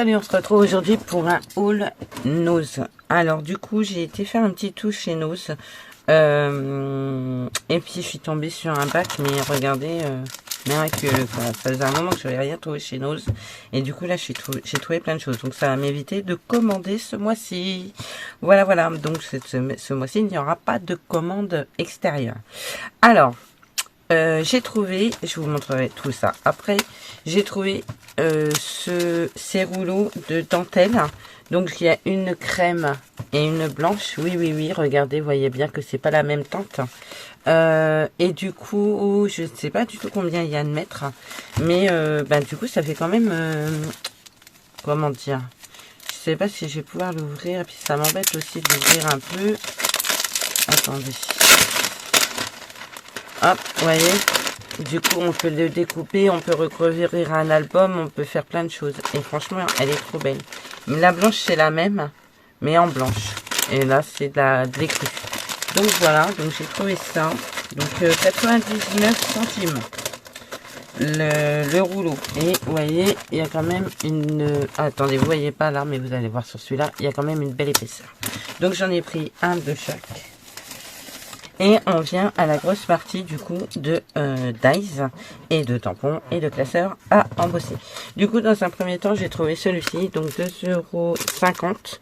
Salut, on se retrouve aujourd'hui pour un haul Nose. Alors du coup, j'ai été faire un petit tour chez Nose. Et puis je suis tombée sur un bac, mais regardez, miraculeux quoi. Ça faisait un moment que je n'avais rien trouvé chez Nose. Et du coup là, j'ai trouvé plein de choses. Donc ça va m'éviter de commander ce mois-ci. Voilà, voilà. Donc ce mois-ci, il n'y aura pas de commande extérieure. Alors, j'ai trouvé, je vous montrerai tout ça après, j'ai trouvé ces rouleaux de dentelle. Donc il y a une crème et une blanche. Oui, oui, oui, regardez, voyez bien que c'est pas la même teinte. Et du coup, je ne sais pas du tout combien il y a de mètres. Mais du coup, ça fait quand même... comment dire? Je sais pas si je vais pouvoir l'ouvrir. Puis ça m'embête aussi de l'ouvrir un peu. Attendez. Hop, vous voyez, du coup on peut le découper, on peut recouvrir un album, on peut faire plein de choses. Et franchement, elle est trop belle. La blanche c'est la même, mais en blanche. Et là c'est de l'écru. Donc voilà, donc j'ai trouvé ça. Donc 99 centimes le rouleau. Et vous voyez, il y a quand même une... Attendez, vous voyez pas là, mais vous allez voir sur celui-là, il y a quand même une belle épaisseur. Donc j'en ai pris un de chaque. Et on vient à la grosse partie du coup de dies et de tampons et de classeurs à embosser. Du coup, dans un premier temps, j'ai trouvé celui-ci, donc 2,50 €,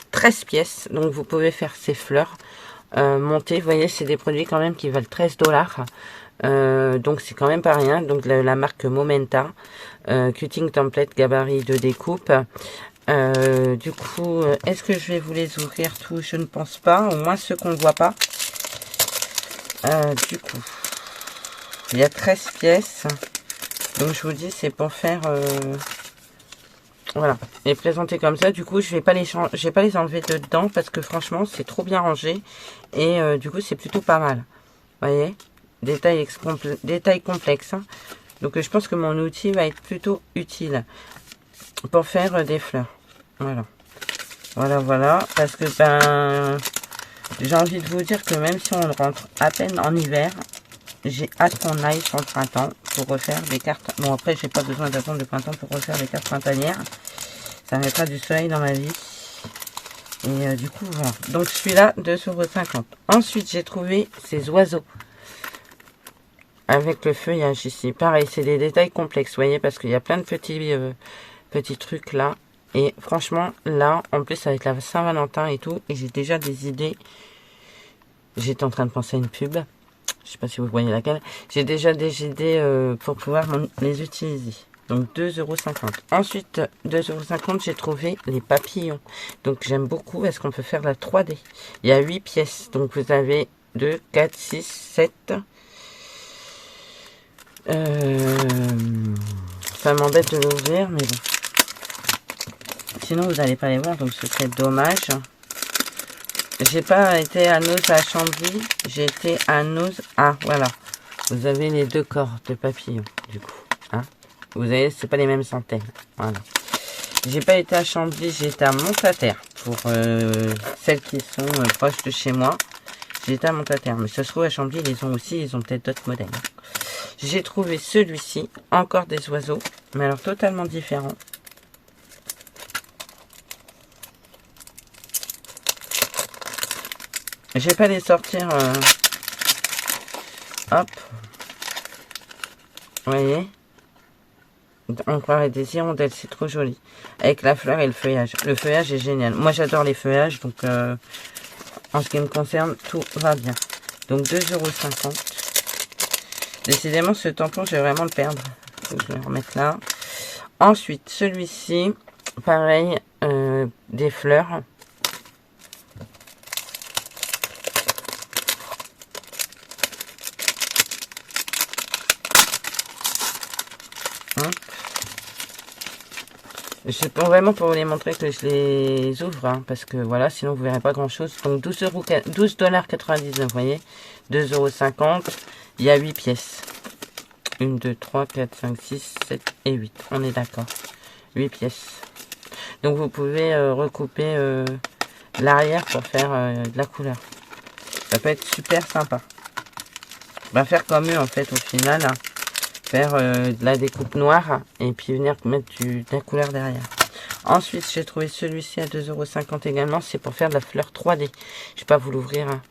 13 pièces. Donc vous pouvez faire ces fleurs montées. Vous voyez, c'est des produits quand même qui valent 13 $. Donc c'est quand même pas rien. Donc la marque Momenta, cutting template gabarit de découpe. Du coup, est-ce que je vais vous les ouvrir tous? Je ne pense pas, au moins ceux qu'on ne voit pas. Du coup, il y a 13 pièces. Donc je vous dis, c'est pour faire voilà, et présenter comme ça. Du coup, je vais pas les enlever dedans parce que franchement, c'est trop bien rangé. Et du coup, c'est plutôt pas mal. Vous voyez, détail complexe. Hein. Donc je pense que mon outil va être plutôt utile pour faire des fleurs. Voilà. Voilà, voilà. Parce que j'ai envie de vous dire que même si on rentre à peine en hiver, j'ai hâte qu'on aille sur le printemps pour refaire des cartes. Bon, après, j'ai pas besoin d'attendre le printemps pour refaire des cartes printanières. Ça mettra du soleil dans ma vie. Et du coup, voilà. Donc, celui-là, 2,50 €. Ensuite, j'ai trouvé ces oiseaux. Avec le feuillage ici. Pareil, c'est des détails complexes, vous voyez, parce qu'il y a plein de petits trucs là. Et franchement, là, en plus, avec la Saint-Valentin et tout, et j'ai déjà des idées. J'étais en train de penser à une pub. Je sais pas si vous voyez laquelle. J'ai déjà des idées pour pouvoir les utiliser. Donc 2,50 €. Ensuite, 2,50 €, j'ai trouvé les papillons. Donc j'aime beaucoup parce qu'on peut faire la 3D. Il y a 8 pièces. Donc vous avez 2, 4, 6, 7. Ça m'embête de l'ouvrir, mais bon. Sinon, vous n'allez pas les voir, donc ce serait dommage. J'ai pas été à Nose à Chambly, j'ai été à Nose. Ah, voilà. Vous avez les deux corps de papillons, du coup. Hein, vous avez, c'est pas les mêmes centaines. Voilà. J'ai pas été à Chambly, j'ai été à Montataire. Pour celles qui sont proches de chez moi. J'ai été à Montataire. Mais ça se trouve à Chambly, ils les ont aussi, ils ont peut-être d'autres modèles. J'ai trouvé celui-ci, encore des oiseaux, mais alors totalement différents. Je vais pas les sortir. Hop. Vous voyez. On croirait des hirondelles, c'est trop joli. Avec la fleur et le feuillage. Le feuillage est génial. Moi j'adore les feuillages, donc en ce qui me concerne, tout va bien. Donc 2,50 €. Décidément, ce tampon, je vais vraiment le perdre. Faut que je le remette là. Ensuite, celui-ci, pareil, des fleurs. C'est vraiment pour vous les montrer que je les ouvre, hein, parce que voilà, sinon vous verrez pas grand chose. Donc 12,99 €, vous voyez, 2,50 €, il y a 8 pièces. 1, 2, 3, 4, 5, 6, 7 et 8, on est d'accord. 8 pièces. Donc vous pouvez recouper l'arrière pour faire de la couleur. Ça peut être super sympa. On va faire comme eux en fait au final. Hein. Faire de la découpe noire et puis venir mettre de la couleur derrière. Ensuite, j'ai trouvé celui-ci à 2,50 € également. C'est pour faire de la fleur 3D. Je vais pas vous l'ouvrir. Hein.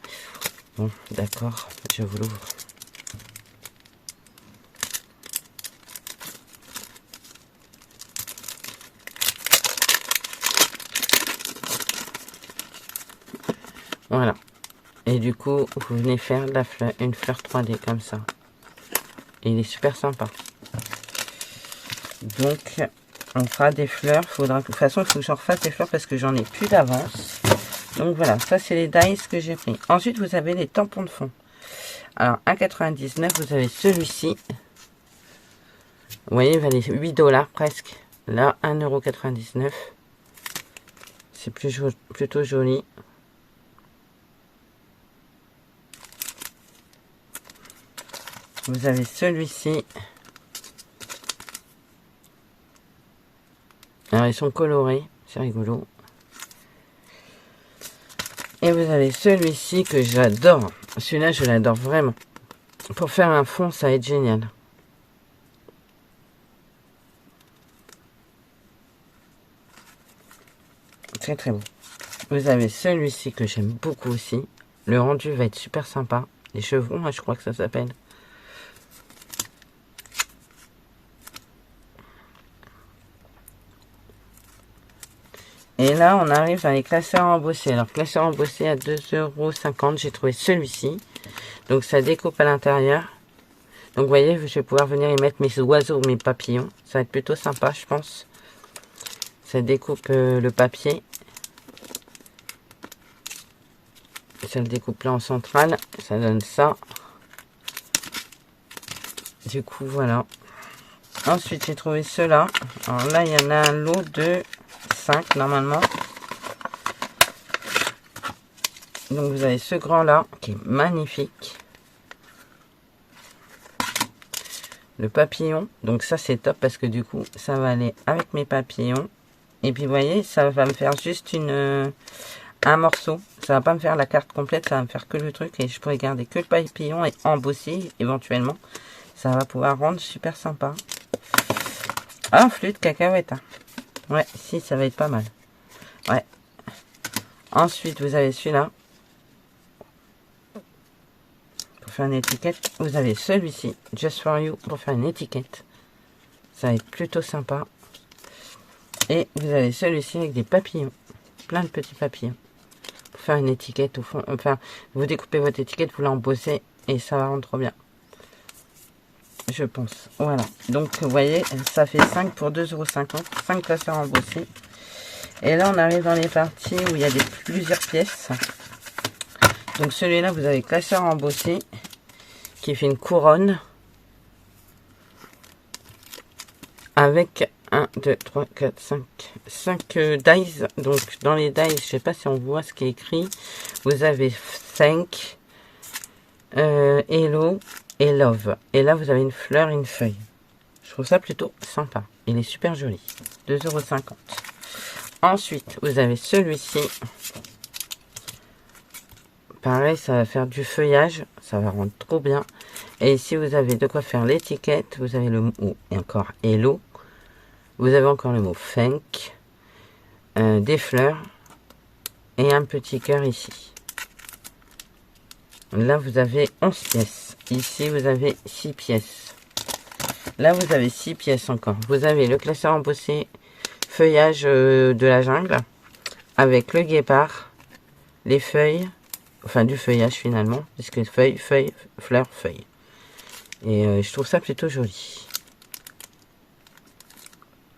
Bon, d'accord, je vous l'ouvre. Voilà. Et du coup, vous venez faire de la fleur, une fleur 3D comme ça. Et il est super sympa. Donc, on fera des fleurs. Faudra, de toute façon, il faut que j'en refasse des fleurs parce que j'en ai plus d'avance. Donc voilà, ça c'est les dies que j'ai pris. Ensuite, vous avez les tampons de fond. Alors, 1,99 €, vous avez celui-ci. Vous voyez, il valait 8 $ presque. Là, 1,99 €. C'est plutôt joli. Vous avez celui-ci. Alors, ils sont colorés. C'est rigolo. Et vous avez celui-ci que j'adore. Celui-là, je l'adore vraiment. Pour faire un fond, ça va être génial. Très très beau. Vous avez celui-ci que j'aime beaucoup aussi. Le rendu va être super sympa. Les chevrons, je crois que ça s'appelle. Et là, on arrive dans les classeurs embossés. Alors, classeurs embossés à 2,50 €, j'ai trouvé celui-ci. Donc, ça découpe à l'intérieur. Donc, vous voyez, je vais pouvoir venir y mettre mes oiseaux, mes papillons. Ça va être plutôt sympa, je pense. Ça découpe le papier. Ça le découpe là en centrale. Ça donne ça. Du coup, voilà. Ensuite, j'ai trouvé ceux-là. Alors là, il y en a un lot de 5 normalement. Donc vous avez ce grand là qui est magnifique. Le papillon. Donc ça c'est top parce que du coup ça va aller avec mes papillons. Et puis vous voyez, ça va me faire juste un morceau. Ça va pas me faire la carte complète, ça va me faire que le truc. Et je pourrais garder que le papillon et embosser éventuellement. Ça va pouvoir rendre super sympa. Ah, flûte cacahuète. Hein. Ouais, si, ça va être pas mal. Ouais. Ensuite, vous avez celui-là. Pour faire une étiquette. Vous avez celui-ci, Just for You, pour faire une étiquette. Ça va être plutôt sympa. Et vous avez celui-ci avec des papillons. Plein de petits papillons. Pour faire une étiquette au fond. Enfin, vous découpez votre étiquette, vous l'embossez et ça va rendre trop bien. Je pense. Voilà. Donc, vous voyez, ça fait 5 pour 2,50 €. 5 classeurs embossés. Et là, on arrive dans les parties où il y a plusieurs pièces. Donc, celui-là, vous avez classeur embossé qui fait une couronne avec 1, 2, 3, 4, 5 dies. Donc, dans les dies, je sais pas si on voit ce qui est écrit. Vous avez 5, Hello et Love. Et là, vous avez une fleur et une feuille. Je trouve ça plutôt sympa. Il est super joli. 2,50 €. Ensuite, vous avez celui-ci. Pareil, ça va faire du feuillage. Ça va rendre trop bien. Et ici, vous avez de quoi faire l'étiquette. Vous avez le mot, et encore Hello. Vous avez encore le mot Funk. Des fleurs. Et un petit cœur ici. Là, vous avez 11 pièces. Ici, vous avez 6 pièces. Là, vous avez 6 pièces encore. Vous avez le classeur embossé feuillage de la jungle avec le guépard, les feuilles, enfin du feuillage finalement, puisque feuille, feuille, fleur, feuille. Et je trouve ça plutôt joli.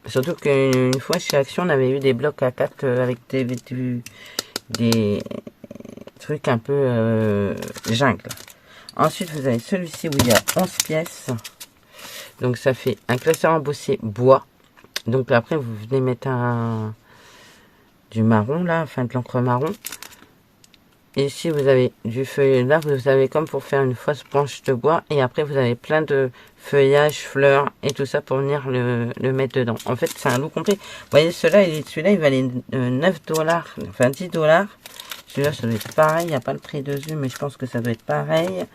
Surtout qu'une fois chez Action, on avait eu des blocs à 4 avec des trucs un peu jungle. Ensuite, vous avez celui-ci où il y a 11 pièces. Donc, ça fait un classeur embossé bois. Donc, là, après, vous venez mettre du marron, là, enfin de l'encre marron. Et ici, vous avez du feuillage. Là, vous avez comme pour faire une fausse branche de bois. Et après, vous avez plein de feuillages, fleurs et tout ça pour venir le mettre dedans. En fait, c'est un lot complet. Vous voyez, celui-là, il valait 9 $, enfin 10 $. Celui-là, ça doit être pareil. Il n'y a pas le prix dessus, mais je pense que ça doit être pareil.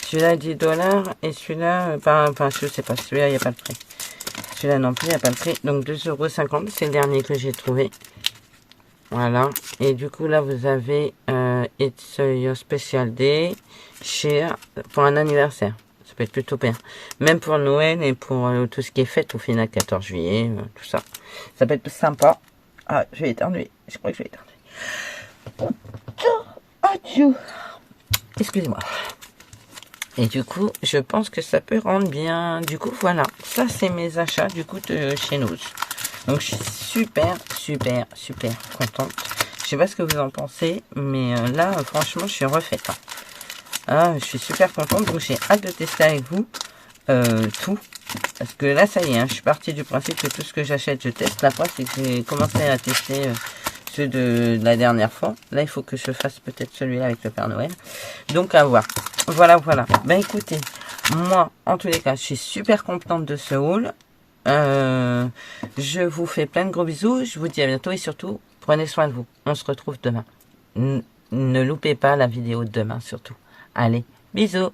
Celui-là, 10 $ et celui-là, enfin, je sais pas. Celui-là, il n'y a pas le prix. Celui-là non plus, il n'y a pas de prix. Donc 2,50 €, c'est le dernier que j'ai trouvé. Voilà. Et du coup, là, vous avez It's Your Special Day pour un anniversaire. Ça peut être plutôt bien. Même pour Noël et pour tout ce qui est fête au final, 14 juillet, tout ça. Ça peut être sympa. Ah, je vais éternuer. Je crois que je vais éternuer. Adieu. Excusez-moi. Et du coup, je pense que ça peut rendre bien. Du coup, voilà. Ça, c'est mes achats, du coup, de chez nous. Donc, je suis super, super, super contente. Je sais pas ce que vous en pensez, mais là, franchement, je suis refaite. Hein. Ah, je suis super contente. Donc, j'ai hâte de tester avec vous tout. Parce que là, ça y est, hein, je suis partie du principe que tout ce que j'achète, je teste. La preuve, c'est que j'ai commencé à tester ceux de la dernière fois. Là, il faut que je fasse peut-être celui-là avec le Père Noël. Donc, à voir. Voilà, voilà. Ben, écoutez, moi, en tous les cas, je suis super contente de ce haul. Je vous fais plein de gros bisous. Je vous dis à bientôt et surtout, prenez soin de vous. On se retrouve demain. Ne loupez pas la vidéo de demain, surtout. Allez, bisous.